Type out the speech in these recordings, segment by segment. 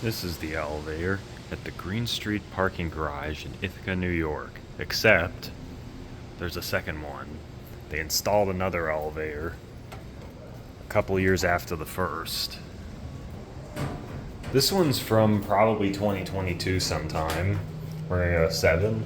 This is the elevator at the Green Street parking garage in Ithaca, New York. Except, there's a second one. They installed another elevator a couple years after the first. This one's from probably 2022 sometime. We're gonna go 7.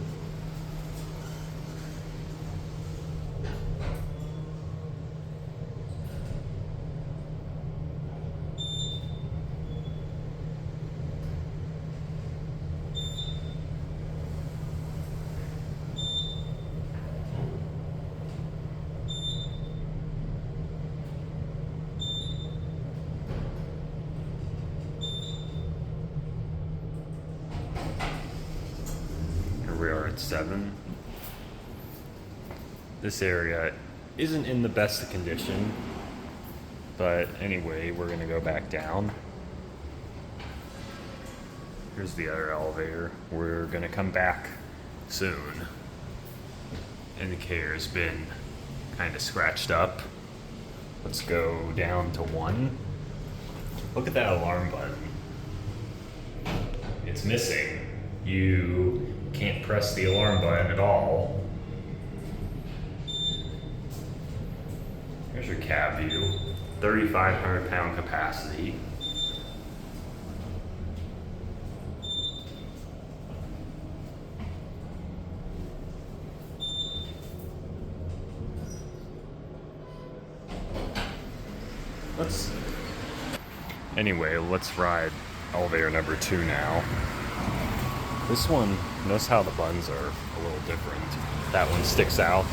We are at 7. This area isn't in the best of condition, but anyway, we're gonna go back down. Here's the other elevator. We're gonna come back soon. Indicator's been kind of scratched up. Let's go down to 1. Look at that alarm button. It's missing. You can't press the alarm button at all. Here's your cab view. 3,500 pound capacity. Let's ride elevator number 2 now. This one, notice how the buttons are a little different. That one sticks out,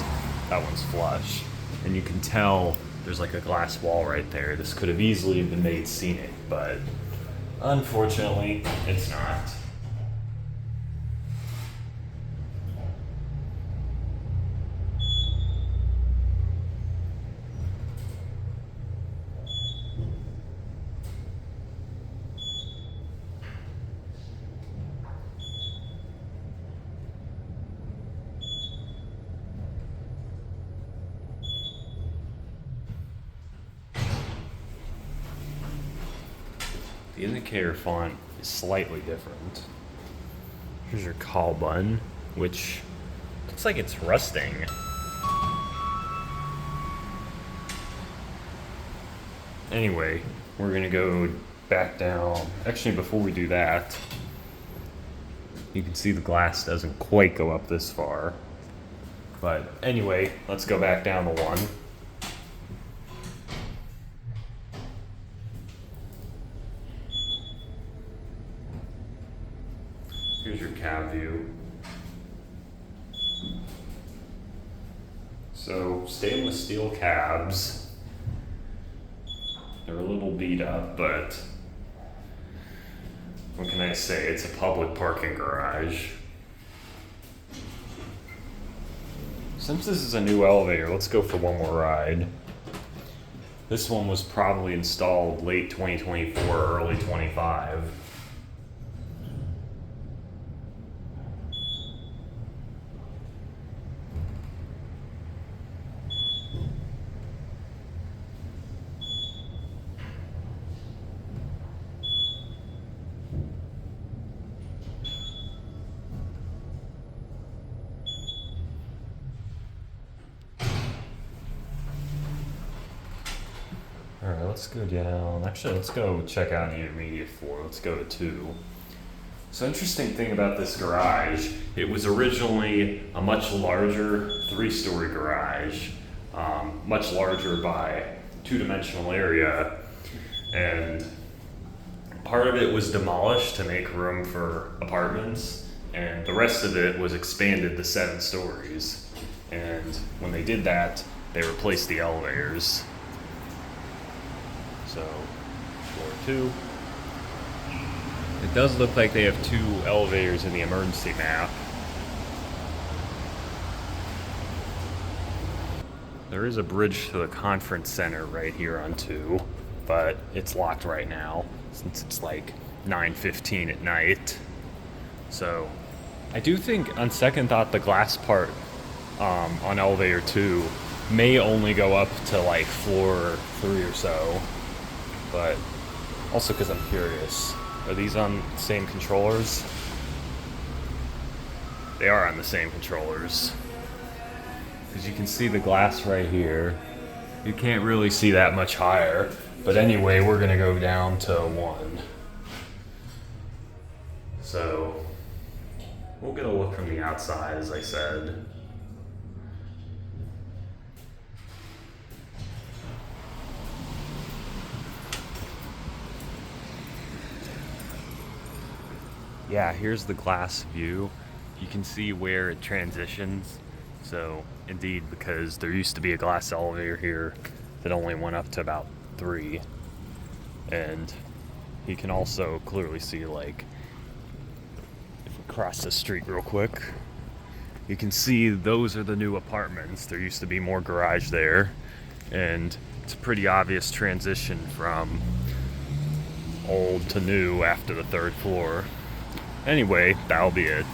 that one's flush. And you can tell there's like a glass wall right there. This could have easily been made scenic, but unfortunately, it's not. The indicator font is slightly different. Here's your call button, which looks like it's rusting. Anyway, we're gonna go back down. Actually, before we do that, you can see the glass doesn't quite go up this far. But anyway, let's go back down to 1. Here's your cab view. So, stainless steel cabs. They're a little beat up, but what can I say? It's a public parking garage. Since this is a new elevator, let's go for one more ride. This one was probably installed late 2024, early 25. Alright, let's go down. Actually, let's go check out the intermediate floor. Let's go to 2. So, interesting thing about this garage, it was originally a much larger 3-story garage, much larger by 2-dimensional area, and part of it was demolished to make room for apartments, and the rest of it was expanded to 7 stories. And when they did that, they replaced the elevators. So, floor 2. It does look like they have 2 elevators in the emergency map. There is a bridge to the conference center right here on 2, but it's locked right now since it's like 9:15 at night. So, I do think on second thought the glass part on elevator 2 may only go up to like floor 3 or so. But also because I'm curious. Are these on the same controllers? They are on the same controllers. Because you can see the glass right here. You can't really see that much higher. But anyway, we're gonna go down to 1. So, we'll get a look from the outside, as I said. Yeah, here's the glass view. You can see where it transitions. So, indeed, because there used to be a glass elevator here that only went up to about 3. And you can also clearly see, like, if we cross the street real quick, you can see those are the new apartments. There used to be more garage there. And it's a pretty obvious transition from old to new after the 3rd floor. Anyway, that'll be it.